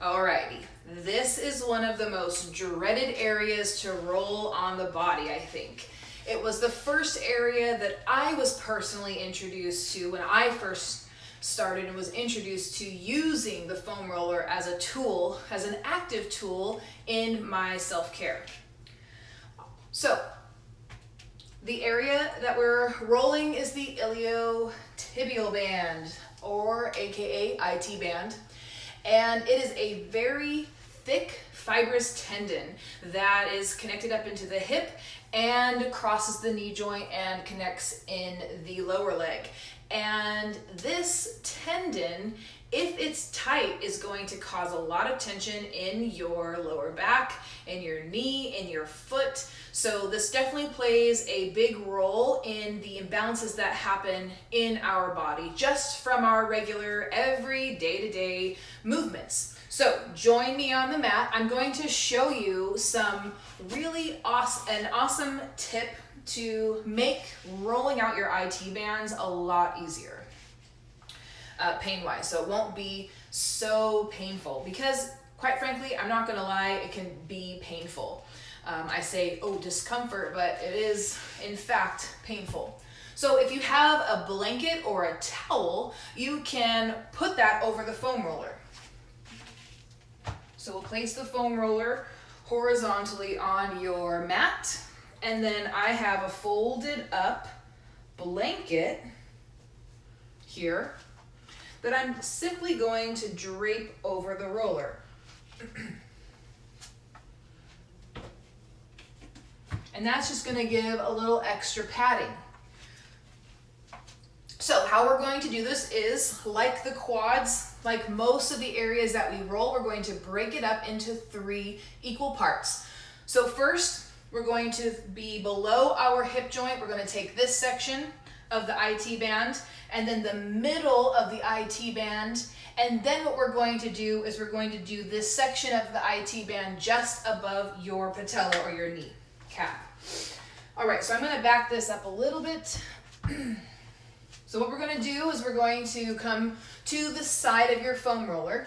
Alrighty, this is one of the most dreaded areas to roll on the body, I think. It was the first area that I was personally introduced to when I first started and was introduced to using the foam roller as a tool, as an active tool in my self-care. So, the area that we're rolling is the iliotibial band, or AKA IT band. And it is a very thick fibrous tendon that is connected up into the hip and crosses the knee joint and connects in the lower leg. And this tendon, if it's tight, is going to cause a lot of tension in your lower back, in your knee, in your foot. So this definitely plays a big role in the imbalances that happen in our body just from our regular every day-to-day movements. So join me on the mat. I'm going to show you some really awesome tip to make rolling out your IT bands a lot easier, pain-wise. So it won't be so painful because, quite frankly, I'm not gonna lie, it can be painful. I say, oh, discomfort, but it is, in fact, painful. So if you have a blanket or a towel, you can put that over the foam roller. So we'll place the foam roller horizontally on your mat, and then I have a folded up blanket here that I'm simply going to drape over the roller. And that's just gonna give a little extra padding. So how we're going to do this is, like the quads, like most of the areas that we roll, we're going to break it up into 3 equal parts. So first, we're going to be below our hip joint. We're going to take this section of the IT band and then the middle of the IT band. And then what we're going to do is we're going to do this section of the IT band just above your patella or your knee cap. All right, so I'm going to back this up a little bit. So what we're going to do is we're going to come to the side of your foam roller.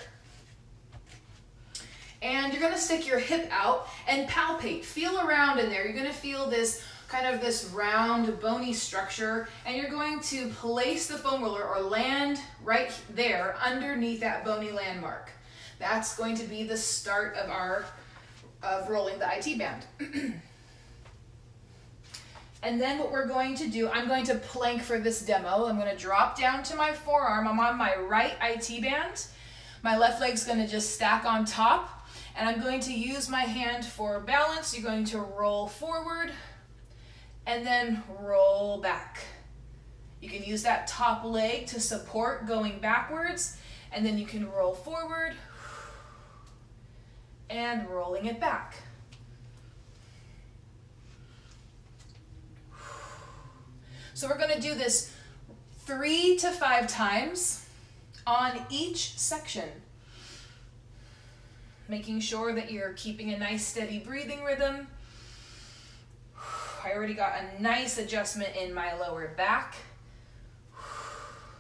And you're going to stick your hip out and palpate. Feel around in there. You're going to feel this kind of this round bony structure, and you're going to place the foam roller or land right there underneath that bony landmark. That's going to be the start of rolling the IT band. And then what we're going to do, I'm going to plank for this demo. I'm going to drop down to my forearm. I'm on my right IT band. My left leg's going to just stack on top. And I'm going to use my hand for balance. You're going to roll forward and then roll back. You can use that top leg to support going backwards, and then you can roll forward and rolling it back. So we're going to do this 3 to 5 times on each section, making sure that you're keeping a nice steady breathing rhythm. I already got a nice adjustment in my lower back.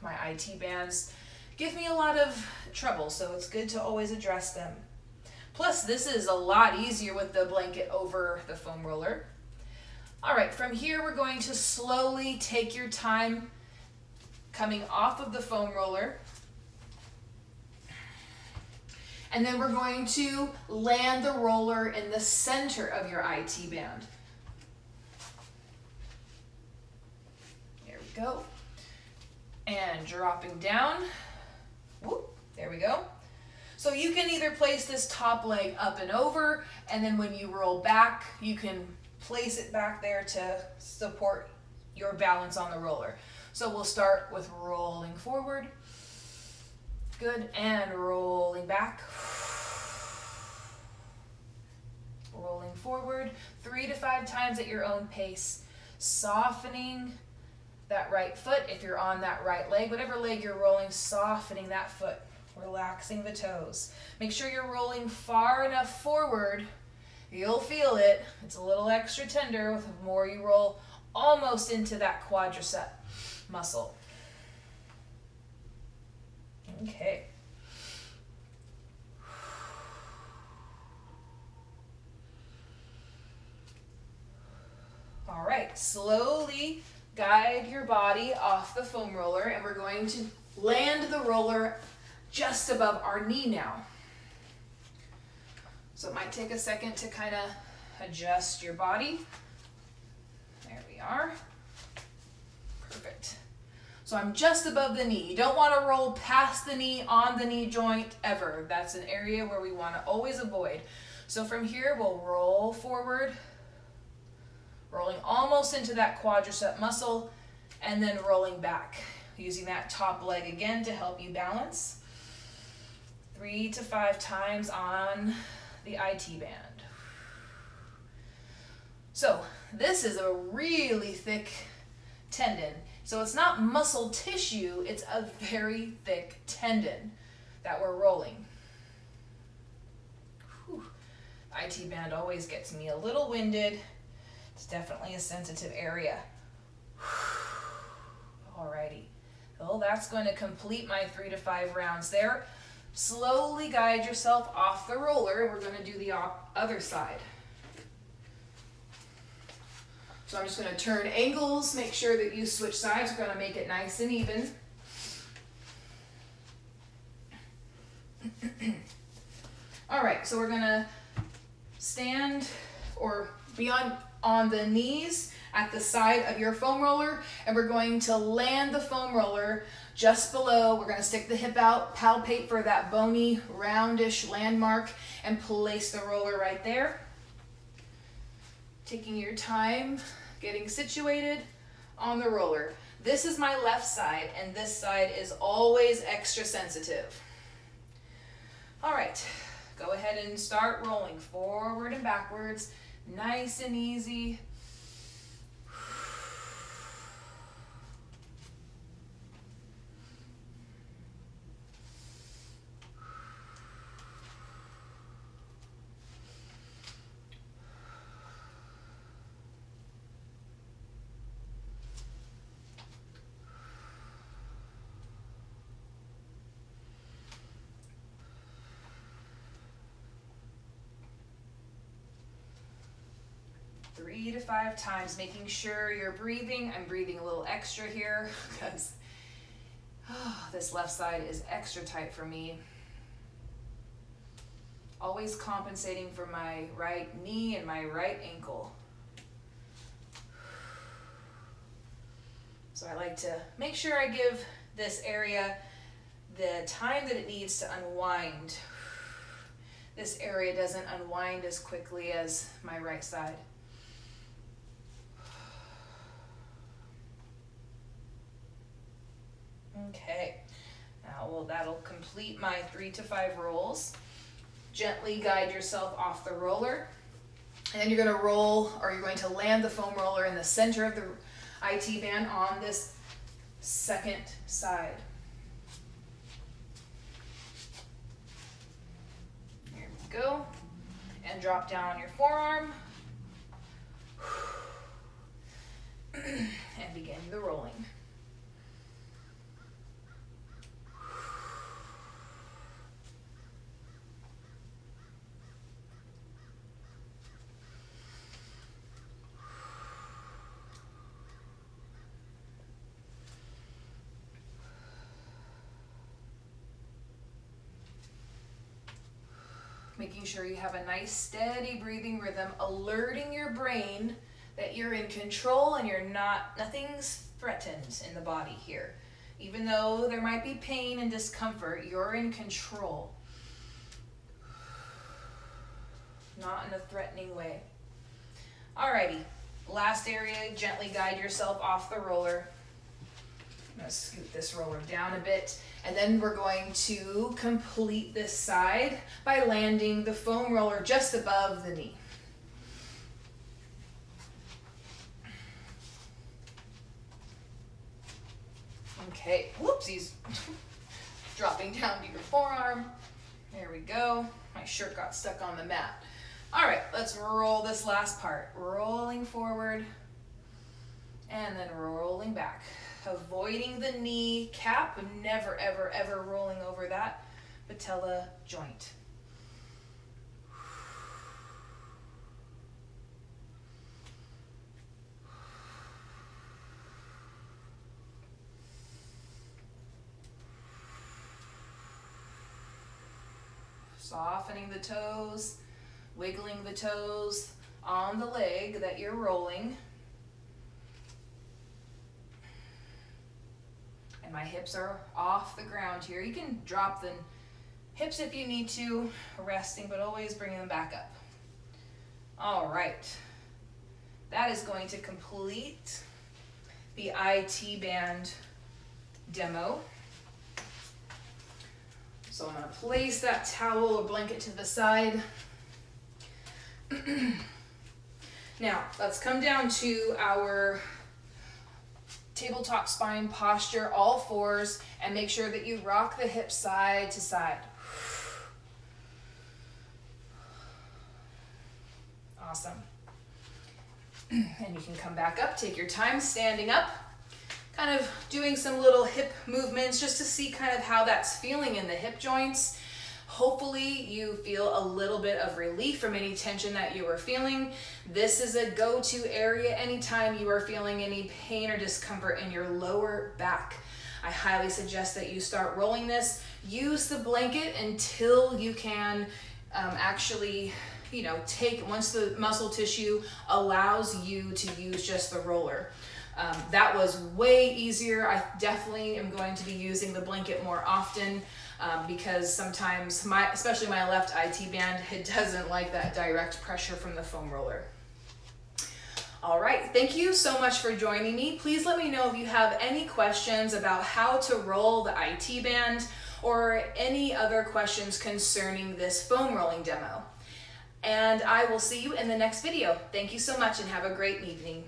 My IT bands give me a lot of trouble, so it's good to always address them. Plus, this is a lot easier with the blanket over the foam roller. All right, from here, we're going to slowly take your time coming off of the foam roller. And then we're going to land the roller in the center of your IT band. There we go. And dropping down. Whoop, there we go. So you can either place this top leg up and over, and then when you roll back, you can place it back there to support your balance on the roller. So we'll start with rolling forward. Good, and rolling back. Rolling forward 3 to 5 times at your own pace. Softening that right foot if you're on that right leg. Whatever leg you're rolling, softening that foot. Relaxing the toes. Make sure you're rolling far enough forward. You'll feel it. It's a little extra tender with the more you roll almost into that quadricep muscle. Okay. All right, slowly guide your body off the foam roller, and we're going to land the roller just above our knee now. So it might take a second to kind of adjust your body. There we are. Perfect. So I'm just above the knee. You don't want to roll past the knee on the knee joint ever. That's an area where we want to always avoid. So from here, we'll roll forward, rolling almost into that quadricep muscle, and then rolling back, using that top leg again to help you balance. 3 to 5 times on the IT band. So this is a really thick tendon. So it's not muscle tissue, it's a very thick tendon that we're rolling. Whew. IT band always gets me a little winded. It's definitely a sensitive area. Alrighty. Well, that's going to complete my 3 to 5 rounds there. Slowly guide yourself off the roller, and we're going to do the other side. So I'm just going to turn angles, make sure that you switch sides. We're going to make it nice and even. All right, so we're going to stand or be on the knees at the side of your foam roller, and we're going to land the foam roller just below. We're going to stick the hip out, palpate for that bony, roundish landmark, and place the roller right there. Taking your time, getting situated on the roller. This is my left side, and this side is always extra sensitive. All right, go ahead and start rolling forward and backwards, nice and easy. Three to 5 times, making sure you're breathing. I'm breathing a little extra here because this left side is extra tight for me. Always compensating for my right knee and my right ankle. So I like to make sure I give this area the time that it needs to unwind. This area doesn't unwind as quickly as my right side. Okay, now that'll complete my 3 to 5 rolls. Gently guide yourself off the roller, and then you're going to roll, or you're going to land the foam roller in the center of the IT band on this second side. Here we go, and drop down on your forearm, and begin the rolling. Making sure you have a nice steady breathing rhythm, alerting your brain that you're in control and nothing's threatened in the body here. Even though there might be pain and discomfort, you're in control. Not in a threatening way. Alrighty, last area, gently guide yourself off the roller. I'm going to scoot this roller down a bit, and then we're going to complete this side by landing the foam roller just above the knee. Okay, whoopsies. Dropping down to your forearm. There we go. My shirt got stuck on the mat. All right, let's roll this last part. Rolling forward and then rolling back. Avoiding the knee cap, never, ever, ever rolling over that patella joint. Softening the toes, wiggling the toes on the leg that you're rolling. And my hips are off the ground here. You can drop the hips if you need to, resting, but always bringing them back up. All right. That is going to complete the IT band demo. So I'm going to place that towel or blanket to the side. Now, let's come down to our tabletop spine posture, all fours, and make sure that you rock the hips side to side. Awesome. And you can come back up, take your time standing up, kind of doing some little hip movements just to see kind of how that's feeling in the hip joints. Hopefully you feel a little bit of relief from any tension that you were feeling. This is a go-to area anytime you are feeling any pain or discomfort in your lower back. I highly suggest that you start rolling this. Use the blanket until you can actually, take, once the muscle tissue allows you to use just the roller. That was way easier. I definitely am going to be using the blanket more often because sometimes, especially my left IT band, it doesn't like that direct pressure from the foam roller. All right, thank you so much for joining me. Please let me know if you have any questions about how to roll the IT band or any other questions concerning this foam rolling demo. And I will see you in the next video. Thank you so much and have a great evening.